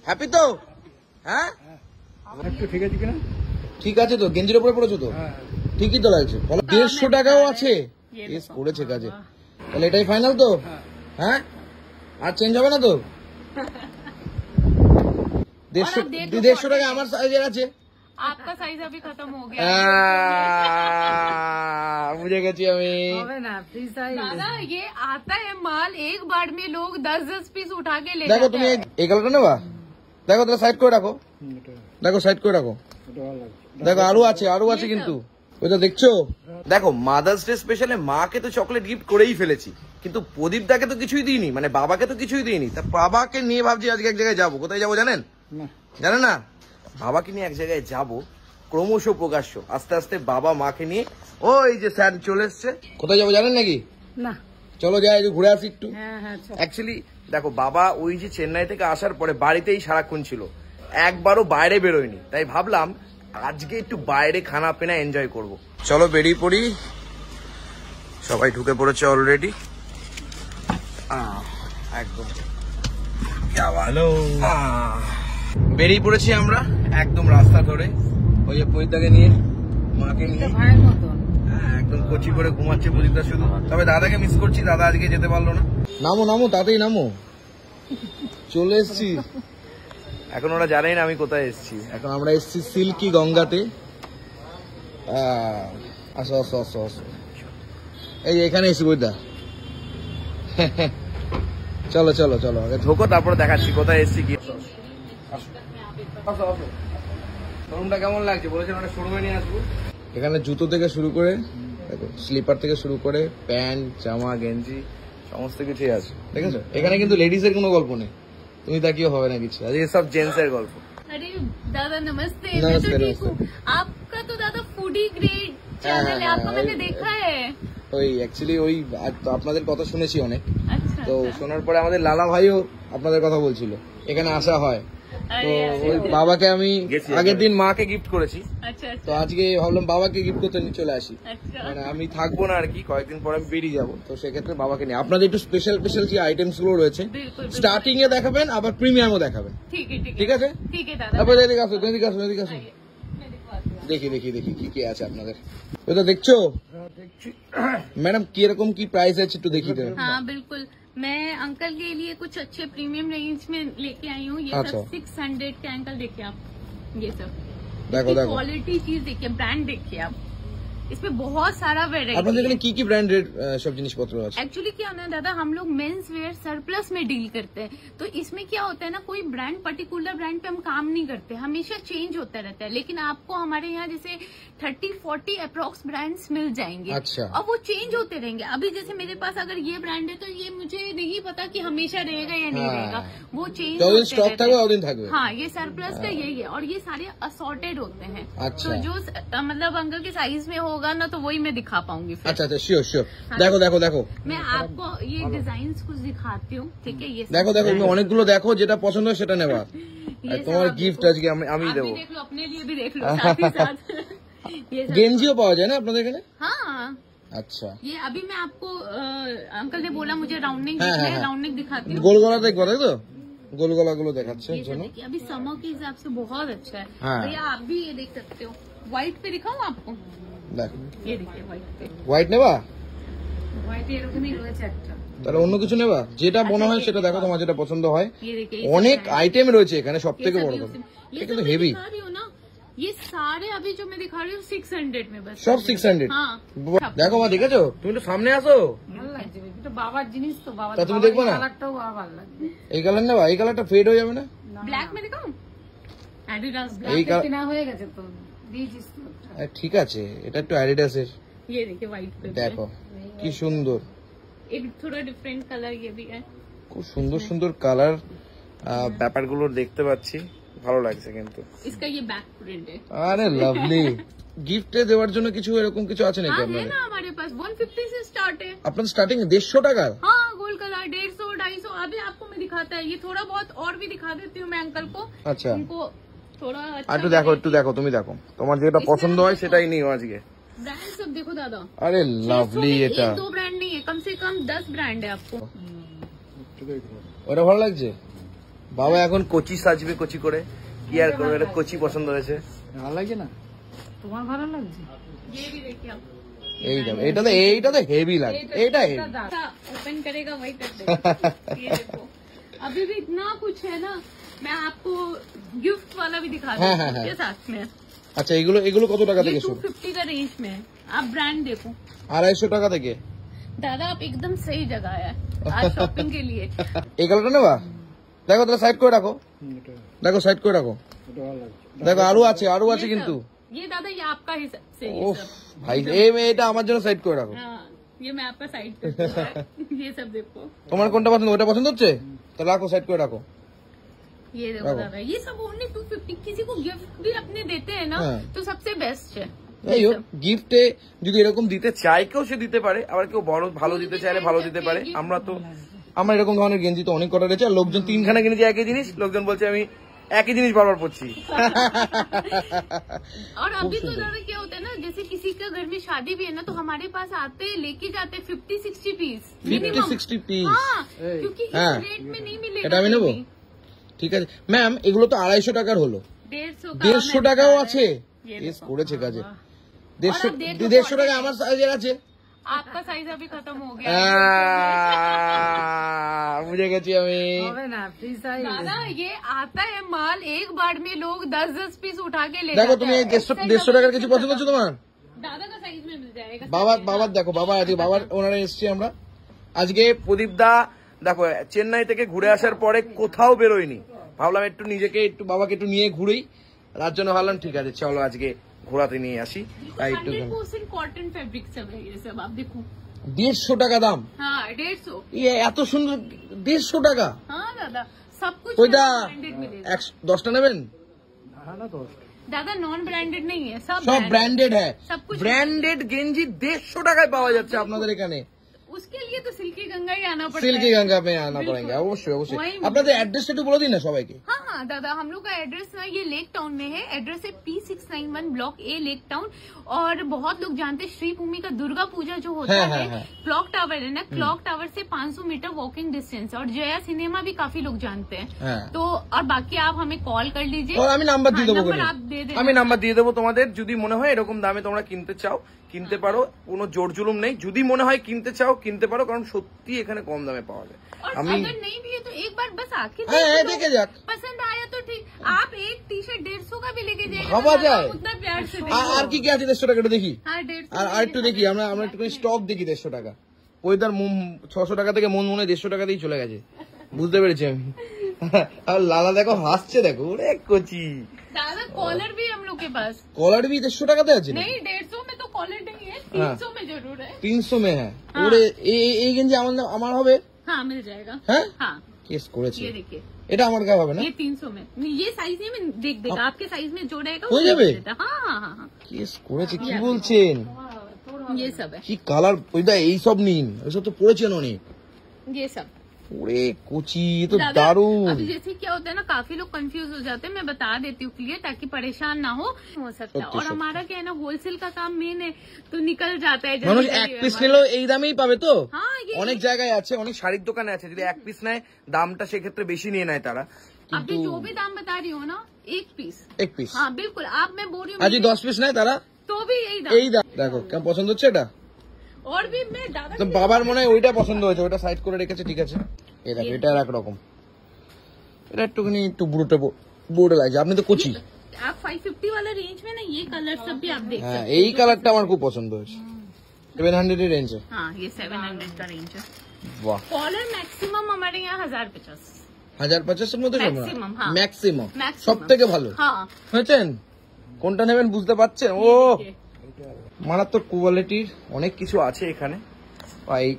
Happy তো? হ্যাঁ ঠিক আছে কিনা? ঠিক আছে তো, গেঞ্জির উপরে পড়েছো তো? ঠিকই তো লাগছে। 150 টাকাও আছে, করেছে কাজে। তাহলে এটাই ফাইনাল তো? হ্যাঁ, আর চেঞ্জ হবে না তো? 150 টাকা আমার সাইজের আছে। आपका साइज अभी खत्म हो गया। बुझे गए दादा ये आता है माल, एक बार में लोग 10-10 पीस उठा के ले देखो तुम এই কালারটা নেবা? দেখো তাহলে সাইড করে রাখো, দেখো সাইড করে রাখো, দেখো আরো আছে কিন্তু ওইটা দেখছো। দেখো মাদার্স ডে স্পেশালে মাকে তো চকলেট গিফট করেই ফেলেছি, কিন্তু প্রদীপদাকে তো কিছুই দিইনি, মানে বাবাকে তো কিছুই দিইনি। তা বাবাকে নিয়ে ভাবছি আজকে এক জায়গায় যাবো। কোথায় যাবো জানেন? জানেন না? বাবাকে নিয়ে এক জায়গায় যাবো, ক্রমশ প্রকাশ্য। আস্তে আস্তে বাবা মাকে নিয়ে ওই যে স্যার চলে এসছে। কোথায় যাবো জানেন নাকি? না চলো যাই, ঘুরে আসি একটু। হ্যাঁ অ্যাকচুয়ালি দেখো বাবা ওই যে চেন্নাই থেকে আসার পরে বাড়িতেই সারাক্ষণ ছিল, একবারও বাইরে বেরোয়নি। তাই ভাবলাম আজকে একটু বাইরে খানা পিনা এনজয় করব। চলো বেরিয়ে পড়ি। সবাই ঢুকে পড়েছে অলরেডি। একদম হ্যালো, বেরিয়ে পড়েছি আমরা একদম রাস্তা ধরে। ওই যে প্রদীপদাকে নিয়ে, মাকে নিয়ে একদম কচি করে ঘুমাচ্ছে প্রদীপদা শুধু। তবে দাদাকে মিস করছি, দাদা আজকে যেতে পারলো না। নামো তাতেই নামো, চলে এসছি। এখন ওরা জানেই না আমি কোথায় এসছি। এখন আমরা এসছি সিল্কি গঙ্গাতে। আসো আসো আসো আসো, এই যে এখানে এসছি বইদা। চলো চলো চলো, আগে ঢোকো তারপরে দেখাচ্ছি কোথায় এসছি কি। শোরুমটা কেমন লাগছে? বলেছেন ওটা শোরুমে নিয়ে আসবো। এখানে জুতো থেকে শুরু করে দেখো, স্লিপার থেকে শুরু করে প্যান্ট জামা গেঞ্জি সমস্ত কিছুই আছে, দেখেছো? এখানে কিন্তু লেডিস এর কোনো গল্প নেই, তুমি তাকিয়েও হবে না কিছু। আজকে সব জেন্টস এর গল্প। अरे दादा नमस्ते। नमस्ते, मैं तो ठीक हूँ। आपका तो दादा फूडी ग्रेड चैनल है, आपको मैंने देखा है। ওই অ্যাকচুয়ালি ওই আপনাদের কথা শুনেছি অনেক, अच्छा তো শোনার পরে আমাদের লালা ভাইও আপনাদের কথা বলছিল, এখানে আসা হয়। তো ওই বাবাকে আমি আগের দিন মাকে গিফট করেছি, अच्छा তো আজকে ভাবলাম বাবাকে গিফট করতে নিয়ে চলে আসি। अच्छा মানে আমি থাকবো না আর কি, কয়েকদিন পর আমি বেরিয়ে যাবো, তো সেক্ষেত্রে বাবাকে নিয়ে আপনাদের একটু স্পেশাল যে আইটেমস গুলো রয়েছে बिल्कुल স্টার্টিং এ দেখাবেন, আবার প্রিমিয়ামও দেখাবেন। ठीक है ঠিক আছে? ठीक है दादा। তারপরে এদিকে আসো, এদিকে আসো, এদিকে আসো। मैं दिखवाती हूँ। দেখি কি কি আছে আপনাদের। ওই তো দেখছো ম্যাডাম কিরকম কি প্রাইস আছে একটু দেখিয়ে দেবেন। हाँ बिल्कुल, मैं अंकल के लिए कुछ अच्छे प्रीमियम रेंज में लेके आई हूँ। ये अच्छा। सब 600 के अंकल देखिए आप, ये सब देखो देखो क्वालिटी चीज देखिए, ब्रांड देखिए आप, इसमें बहुत सारा আপনাদের वेराइटी এখানে কি কি ব্র্যান্ডেড সব জিনিসপত্র আছে? एक्चुअली क्या होना है दादा, हम लोग मेंस वेयर सरप्लस में डील करते हैं, तो इसमें क्या होता है ना, कोई ब्रांड पर्टिकुलर ब्रांड पे हम काम नहीं करते, हमेशा चेंज होता रहता है। लेकिन आपको हमारे यहाँ जैसे 30-40 अप्रोक्स ब्रांड्स मिल जाएंगे। अच्छा। और वो चेंज होते रहेंगे। अभी जैसे मेरे पास अगर ये ब्रांड है तो ये मुझे नहीं पता कि हमेशा रहेगा या नहीं हाँ। रहेगा, वो चेंज যতদিন স্টক থাকবে ততদিন থাকবে। हाँ, ये सरप्लस का यही है, और ये सारे असॉर्टेड होते हैं। अच्छा। तो जो मतलब अंकल के साइज में होगा ना, तो वही मैं दिखा पाऊंगी फिर। আচ্ছা আচ্ছা, শিওর শিওর। দেখো দেখো দেখো मैं आपको ये डिजाइन कुछ दिखाती हूँ, ठीक है? ये দেখো দেখো, তুমি অনেকগুলো দেখো, যেটা পছন্দ হয় সেটা নেবা। ये তোমার सब आप গিফট देखो। আজকে আমি आप দেবো। भी देख लो, अपने लिए भी देख लो साथ ही साथ। ये सब গেঞ্জিও পাওয়া যায় না আপনাদের এখানে? हाँ, আচ্ছা, ये अभी मैं आपको अंकल ने बोला मुझे राउंडिंग हाँ, दिखना हाँ, है, हाँ। राउंडिंग दिखाती हूँ। গোল গলা দেখবো তাই তো? গোল গলা গুলো দেখাচ্ছে ये सब জন্য। देखिए, अभी समर के हिसाब से बहुत अच्छा है। हाँ। भैया आप भी ये देख सकते हो। व्हाइट पे दिखाऊं आपको? দেখো ये देखिए व्हाइट पे, হোয়াইট নেবা? व्हाइट এরকমই রয়েছে একটা। তাহলে অন্য কিছু নেবা, যেটা মনে হয় সেটা দেখো, তোমার যেটা পছন্দ হয়। ये देखिए, অনেক আইটেম রয়েছে এখানে, সব থেকে ये বড় सभी কথা उसी- এটা ये কিন্তু सब मैं হেভি। दिखा रही हूँ ना, ये सारे अभी जो मैं दिखा रही हूँ 600 में बस। সব 600। हाँ। দেখো মা, দেখেছো? তুমি তো সামনে আসো। ভালো লাগছে, এটা বাবার জিনিস তো, বাবা তা তুমি দেখবো না? কালারটাও ভালো লাগবে। এই কালার নেবা? এই কালারটা ফেড হয়ে যাবে না? ব্ল্যাক में दिखाऊं? एडिडास এই ब्लैक किना হয়ে গেছে তো, দিয়েছিস তো। ঠিক আছে, এটা একটু অ্যাডিডাসের। ये देखिए व्हाइट पे দেখো কি সুন্দর, एक थोड़ा डिफरेंट कलर ये भी है। খুব সুন্দর সুন্দর কালার, ব্যাপারগুলো দেখতে পাচ্ছি, ভালো লাগছে কিন্তু। इसका ये बैक प्रिंट है। আরে লাভলি। গিফটে দেওয়ার জন্য কিছু এরকম কিছু আছে নাকি हाँ है আপনাদের? ना, हमारे पास 150 से स्टार्ट है। আপনাদের স্টার্টিং 150 টাকা? हाँ, गोल्ड कलर 150, 250। अभी आपको मैं दिखाता है, ये थोड़ा बहुत और भी दिखा देती हूँ मैं अंकल को। আচ্ছা, उनको थोड़ा আর একটু দেখো, একটু দেখো, তুমি দেখো, তোমার যেটা পছন্দ হয় সেটাই নিও আজকে। ब्रांड सब देखो दादा। আরে 600 লাভলি, में এটা 1-2 ब्रांड नहीं है, कम से कम 10 ब्रांड है आपको। ওটা ভালো লাগছে? বাবা এখন কচি সাজবে, কচি করে কি আর করবে, এটা কচি পছন্দ হয়েছে। ভালো লাগে না তোমার? ভালো লাগছে। ये भी देखिए आप, এইটা তো হেভি লাগে, এটা হেভি। ओपन करेगा वही कर देगा। ये देखो अभी भी इतना कुछ है ना, मैं आपको गिफ्ट वाला भी दिखा दूँ इसके साथ में। আচ্ছা এগুলো কত টাকা ये থেকে শুরু? 250 का रेंज में है। आप ब्रांड देखो 250 টাকা থেকে। दादा, आप एकदम सही जगह है आज शॉपिंग के लिए। এই কালারটা নেবা? দেখো তাহলে সাইড করে রাখো, দেখো সাইড করে রাখো, দেখো আরো আছে কিন্তু। ये दादा ये आपका हिसाब से ये ওহ सब। ভাই এই মেয়েটা আমার জন্য সাইড করে রাখো। हाँ, ये मैं आपका साइड पे ये सब देखो। তোমার কোনটা পছন্দ? ওটা পছন্দ হচ্ছে তো রাখো, साइड করে রাখো। ये देखो दादा, ये सब ओनली 250। किसी को गिफ्ट भी अपने देते हैं ना हाँ। तो सबसे बेस्ट है। এই হোক গিফটে যদি এরকম দিতে চাই কেউ সে দিতে পারে, আবার কেউ বড় ভালো দিতে চাইলে ভালো দিতে পারে। আমরা এরকম ধরনের গেঞ্জি তো অনেক কটা রয়েছে, আর লোকজন 3খানা কিনেছে একই জিনিস, লোকজন বলছে আমি একই জিনিস বারবার পরছি। और अभी तो दादा क्या होता है ना, जैसे किसी का घर में शादी भी है ना तो हमारे पास आते लेके जाते 50-60 पीस 50-60 পিস। हाँ, क्योंकि इस हाँ। रेट में नहीं मिलेगा। এটা আমি নেবো, ঠিক আছে ম্যাম। এগুলো তো 250 টাকার হলো, 150 টাকাও আছে। ये ইয়েস देखो। করেছে কাজে। और अब 150 টাকা আমার সাইজের আছে। आपका साइज अभी खत्म हो गया। বুঝে গেছি আমি। হবে না ফ্রি সাইজ। दादा ये आता है माल, एक बार में लोग 10-10 पीस उठा के ले দেখো जाते তুমি हैं। এই 150 টাকার কিছু পছন্দ হচ্ছে তোমার? दादा का साइज में मिल जाएगा। বাবার দেখো, বাবার ওনারা এসছি আমরা আজকে। প্রদীপ দা দেখো চেন্নাই থেকে ঘুরে আসার পরে কোথাও বেরোয়নি, ভাবলাম একটু নিজেকে একটু বাবাকে একটু নিয়ে ঘুরেই, তার জন্য ভাবলাম ঠিক আছে চলো আজকে ঘোরাতে নিয়ে আসি। তাই একটু 100% कॉटन फैब्रिक सब है ये सब, आप देखो। 150 টাকা দাম। हाँ 150। ইয়ে এত সুন্দর 150 টাকা। हाँ दादा सब कुछ ওইটা ब्रांडेड मिलेगा। 10টা নেবেন? না তো दादा नॉन ब्रांडेड नहीं है, सब সব ব্র্যান্ডেড হ্যাঁ, सब कुछ ব্র্যান্ডেড গেঞ্জি 150 টাকায় পাওয়া যাচ্ছে আপনাদের এখানে। उसके लिए तो सिल्की गंगा ही आना पड़ता सिल्की है। गंगा में आना पड़ेगा, অবশ্যই অবশ্যই। वही আপনাদের অ্যাড্রেসটা একটু বলে দিন না সবাইকে। हाँ हाँ दादा, हम लोग का एड्रेस ना ये लेक टाउन में है। एड्रेस है P691 ब्लॉक ए लेक टाउन। और बहुत लोग जानते हैं श्री भूमि का दुर्गा पूजा जो होता हाँ, है, हाँ। क्लॉक टावर है ना, क्लॉक टावर से 500 मीटर वॉकिंग डिस्टेंस। और जया सिनेमा भी काफी लोग जानते हैं। हाँ। तो और बाकी आप हमें कॉल कर लीजिए। और আমি নাম্বার দিয়ে দেবো, नंबर आप दे देना। আমি নাম্বার দিয়ে দেবো তোমাদের। যদি মনে হয় এরকম দামে তোমরা কিনতে চাও কিনতে পারো, কোনো জোর জুলুম নেই। যদি মনে হয় কিনতে চাও কিনতে পারো, কারণ সত্যি এখানে কম দামে পাওয়া যায়। और আমি अगर नहीं भी है तो एक बार बस आके হ্যাঁ देख लो। দেখে যাক। पसंद आया तो ठीक, आप एक टी शर्ट 150 का भी लेके जाइए, भावा जाए। उतना प्यार से আর কি কি আছে 150 টাকাটা দেখি। हाँ 150 আর একটু দেখি, আমরা একটু স্টক দেখি 150 টাকা। ওইদার 600 টাকা থেকে মনে 150 টাকা দিয়ে চলে গেছে, বুঝতে পেরেছি আমি। আর লালা দেখো হাসছে, দেখো ওরে কচি। दादा कॉलर भी हम लोग के पास। কলার भी 150 টাকাতে আছে না? नहीं 150 में तो कॉलर नहीं है, हाँ। 300 में जरूर है। 300 में है। हाँ। ওরে এই গেঞ্জি আমার হবে? हाँ मिल जाएगा। হ্যাঁ हाँ কেস করেছে। ये देखिए, এটা আমার গায়ে হবে না? ये 300 में नहीं, ये साइज नहीं में देख देगा, आपके साइज में जो रहेगा हो वो जाबे? दे देता। हाँ हाँ हाँ हाँ কেস করেছে কি বলছেন? ये सब है, কি কালার ওইটা, এইসব নিন, এইসব তো পড়েছেন অনেক। ये सब। ওরে কোচি, এ তো दादा, দারুণ। अभी जैसे क्या होता है ना, काफी लोग कंफ्यूज हो जाते हैं, मैं बता देती हूँ क्लियर, ताकि परेशान ना हो सकता है। और हमारा क्या है ना, होलसेल का काम मेन है, तो निकल जाता है মানুষ जल्दी এক जल्दी পিস हमारा। নিলেও এই দামেই পাবে তো? हाँ ये অনেক জায়গায় আছে, অনেক শাড়ির দোকানে আছে, যদি এক পিস নেয় দামটা সেক্ষেত্রে বেশি নিয়ে নেয় তারা, अभी কিন্তু जो भी दाम बता रही हो ना, एक पीस। এক পিস। हाँ बिल्कुल, आप मैं बोल रही আজ हूँ 10 পিস নেয় তারা, तो भी यही दाम। এই দাম। দেখো কেমন পছন্দ হচ্ছে এটা? और भी मैं दादा তো বাবার মনে হয় ওইটা পছন্দ হয়েছে, ওইটা সাইড করে রেখেছে, ঠিক আছে। এই দেখো এটা আর এক রকম, এটা একটুখানি একটু বুড়োটা বোর্ডে লাগছে। আপনি তো কচি। आप 550 वाला रेंज में ना ये कलर सब भी आप देख হ্যাঁ सकते এই কালারটা আমার খুব পছন্দ হয়েছে। 700 এর রেঞ্জে। हैं। हाँ ये 700 का रेंज है। বাহ, कॉलर मैक्सिमम हमारे यहाँ 1050। 1050 এর মধ্যে Maximum, হ্যাঁ। Maximum Maximum। সব থেকে ভালো हाँ হয়েছেন। কোনটা নেবেন বুঝতে পারছেন? ও ये। মারাত্মক কোয়ালিটির অনেক কিছু আছে এখানে।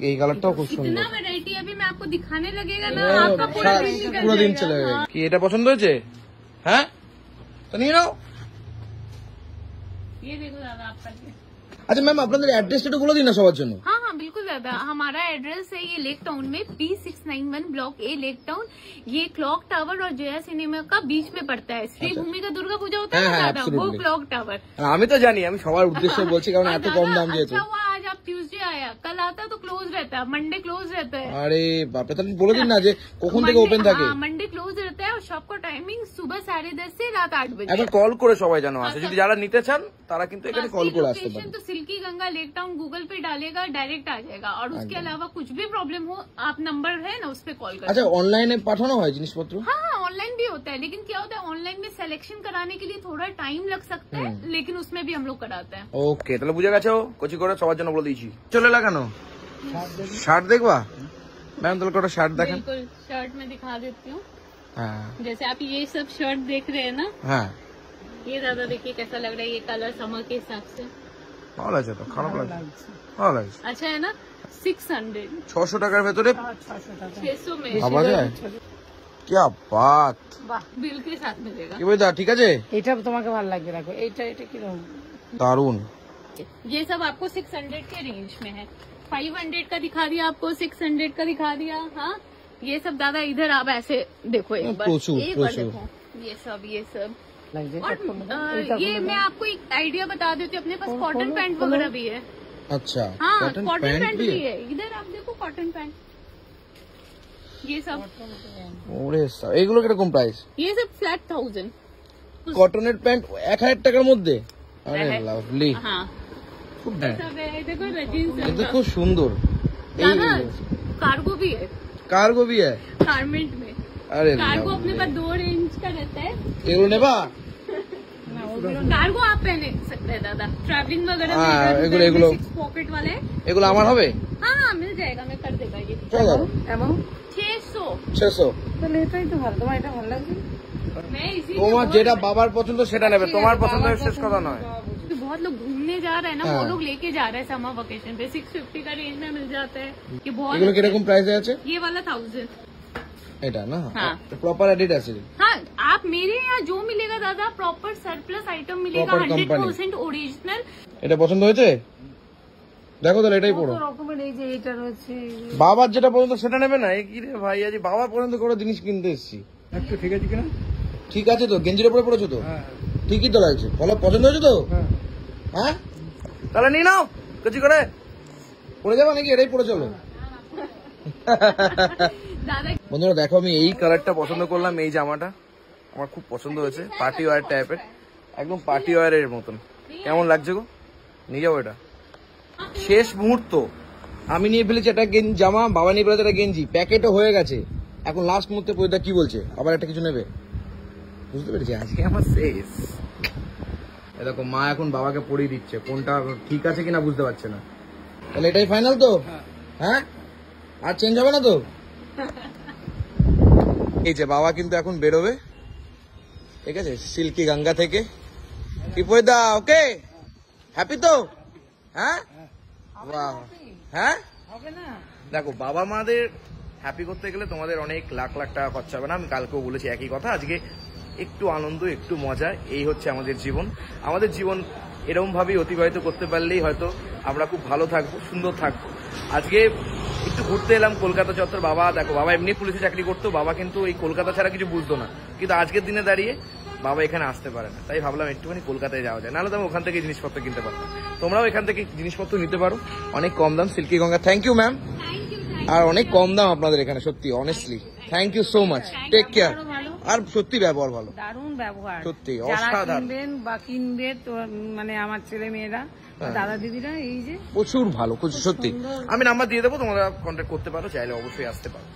এই কালারটাও খুব সুন্দর। इतना वैरायटी अभी मैं आपको दिखाने लगेगा ना, ও, आपका पूरा दिन निकल পুরো দিন जाएगा। চলে যাবে। हाँ। কি এটা পছন্দ হয়েছে? হ্যাঁ তো নিয়ে নাও। ये देखो दादा आपका ये। আচ্ছা ম্যাম আপনাদের অ্যাড্রেসটা একটু বলে দিন না সবার জন্য। हाँ हाँ बिल्कुल दादा, हमारा एड्रेस है ये लेक टाउन में P691 ब्लॉक ए लेक टाउन। ये क्लॉक टावर और जया सिनेमा का बीच में पड़ता है। श्री भूमि का दुर्गा पूजा होता है हाँ, ना हाँ, दादा, वो absolutely। Clock tower. আমি তো জানি, আমি সবার উদ্দেশ্যে বলছি, কারণ এত কম দাম যেহেতু। अच्छा हुआ आज आप ट्यूसडे आया, कल आता तो क्लोज रहता है, मंडे क्लोज रहता है। আরে বাপরে, তাহলে বলে দিন না যে কখন থেকে ওপেন থাকে। मंडे क्लोज रहता है और शॉप का टाइमिंग सुबह 10:30 से रात 8 बजे। এখন কল করে সবাই জানো আসে, যদি যারা নিতে চান তারা কিন্তু এখানে কল করে আসতে लोकेशन পারেন। तो Silky Ganga Lake Town Google पे डालेगा, डायरेक्ट आ जाएगा। और उसके अलावा कुछ भी प्रॉब्लम हो, आप नंबर है ना उस पे कॉल कर। আচ্ছা অনলাইনে পাঠানো হয় জিনিসপত্র? हाँ, ऑनलाइन भी होता है, लेकिन क्या होता है ऑनलाइन में सिलेक्शन कराने के लिए थोड़ा टाइम लग सकता है, लेकिन उसमें भी हम लोग कराते हैं। ওকে, তাহলে বুঝে গেছো, কোচি করে সবার জন্য বলে দিয়েছি। চলে লাগানো শার্ট দেখবা ম্যাম, তাহলে কটা শার্ট দেখেন। बिल्कुल, शर्ट में दिखा देती हूँ। হ্যাঁ जैसे आप ये सब शर्ट देख रहे हैं ना, হ্যাঁ, ये ज्यादा देखिए कैसा लग रहा है, ये कलर समर के हिसाब से ভালো লাগছে তো, খারাপ লাগছে, ভালো লাগছে। अच्छा है ना। 600 600 টাকার ভেতরে 600 में ভাবা যায়? क्या बात, बिल के साथ मिलेगा। কি বলদা, ঠিক আছে, এটা তোমাকে ভালো লাগবে, রাখো। এটা এটা কিরকম? দারুন। ये सब आपको 600 के रेंज में है। 500 का दिखा दिया आपको, 600 का दिखा दिया। हाँ, ये सब दादा इधर आप ऐसे देखो एक बार, प्रचुर, एक बार प्रचुर। देखो ये सब। লাগছে और ये मैं आपको एक आइडिया बता देती हूँ, अपने पास कॉटन पैंट वगैरह भी है। अच्छा, हाँ, कॉटन कॉटन पैंट पैंट भी भी है? है। इधर आप देखो कॉटन पैंट, ये सब ওরে এগুলো কিরকম প্রাইস? ये सब फ्लैट 1000। কটনের প্যান্ট 1000 টাকার মধ্যে? আরে है। লাভলি, हाँ, খুব ये सब है, देखो रजीन কিন্তু খুব সুন্দর। दादा कार्गो भी है, কার্গো भी है? गारमेंट में। আরে कार्गो अपने lovely। पास 2 रेंज का रहता है। এগুলো নেবা? कार्गो आप पहने सकते हैं दादा, ट्रैवलिंग वगैरह हाँ, में एगुलो- 6 पॉकेट वाले। এগুলো আমার হবে? हाँ, मिल जाएगा, मैं कर देगा ये। চলো এমন 600 600। তাহলে এটাই তো ভালো। তোমার এটা ভালো লাগছে? मैं इसी তোমার যেটা বাবার পছন্দ সেটা নেবে, তোমার পছন্দ শেষ কথা নয়। बहुत लोग घूमने जा रहे हैं ना, हाँ। वो लोग लेके जा रहे हैं समर वेकेशन पे। 650 का रेंज में मिल जाता है ये बहुत। এগুলো কিরকম প্রাইসে আছে? ये वाला 1000। এটা না हाँ। প্রপার এডিট আছে? हाँ, आप मेरे यहाँ जो मिलेगा दादा प्रॉपर सरप्लस आइटम मिलेगा, Proper company। 100% ओरिजिनल। এটা পছন্দ হয়েছে? দেখো তাহলে এটাই পড়ো। কত রকমের এই যে এটা রয়েছে। বাবার যেটা পছন্দ সেটা নেবে না? এই কি রে ভাই, আজ বাবার পছন্দ করে জিনিস কিনতে এসেছি। একটু ঠিক আছে কিনা? ঠিক আছে তো, গেঞ্জির উপরে পড়েছো তো? হ্যাঁ ঠিকই তো লাগছে, ভালো পছন্দ হয়েছে তো? হ্যাঁ। হ্যাঁ, তাহলে নিয়ে নাও, কিছু করে পড়ে যাবো নাকি? এটাই পড়ে চলো। दादा বন্ধুরা দেখো, আমি এই কালারটা পছন্দ করলাম, এই জামাটা আমার খুব পছন্দ হয়েছে, পার্টি ওয়্যার টাইপের, একদম পার্টি ওয়্যারের মতন। কেমন লাগছে গো? নিয়ে যাবো এটা। শেষ মুহূর্ত, আমি নিয়ে ফেলেছি একটা জামা, বাবা নিয়ে ফেলেছে একটা গেঞ্জি, প্যাকেটও হয়ে গেছে। এখন লাস্ট মুহূর্তে পরিদা কি বলছে, আবার একটা কিছু নেবে। বুঝতে পেরেছি, আজকে আমার শেষ। দেখো মা এখন বাবাকে পরিয়ে দিচ্ছে, কোনটা ঠিক আছে কিনা বুঝতে পারছে না। তাহলে এটাই ফাইনাল তো? হ্যাঁ, আর চেঞ্জ হবে না তো? এই যে বাবা কিন্তু এখন বেরোবে, ঠিক আছে, সিল্কি গঙ্গা থেকে। কি পয়দা, ওকে হ্যাপি তো? হ্যাঁ, বাহ, হ্যাঁ হবে না? দেখো বাবা মাদের হ্যাপি করতে গেলে তোমাদের অনেক লাখ লাখ টাকা খরচা হবে না। আমি কালকেও বলেছি একই কথা। আজকে একটু আনন্দ, একটু মজা, এই হচ্ছে আমাদের জীবন। আমাদের জীবন এরকম ভাবেই অতিবাহিত করতে পারলেই হয়তো আমরা খুব ভালো থাকবো, সুন্দর থাকবো। আজকে একটু ঘুরতে এলাম কলকাতা চত্বর। বাবা দেখো, বাবা এমনি পুলিশে চাকরি করতো, বাবা কিন্তু এই কলকাতা ছাড়া কিছু বুঝতো না, কিন্তু আজকের দিনে দাঁড়িয়ে বাবা এখানে আসতে পারে না, তাই ভাবলাম একটুখানি কলকাতায় যাওয়া যায়, নাহলে তো আমি ওখান থেকে জিনিসপত্র কিনতে পারতাম। তোমরাও এখান থেকে জিনিসপত্র নিতে পারো, অনেক কম দাম। Silky Ganga, thank you ma'am. আর অনেক কম দাম আপনাদের এখানে, সত্যি honestly thank you so much, take care. আর সত্যি ব্যবহার ভালো, দারুণ ব্যবহার। সত্যি যারা অসাধারণ, কিনবেন বা কিনবে তো, মানে আমার ছেলে মেয়েরা, দাদা দিদিরা, এই যে প্রচুর ভালো, সত্যি। আমি নাম্বার দিয়ে দেবো, তোমরা কন্ট্যাক্ট করতে পারো, চাইলে অবশ্যই আসতে পারো।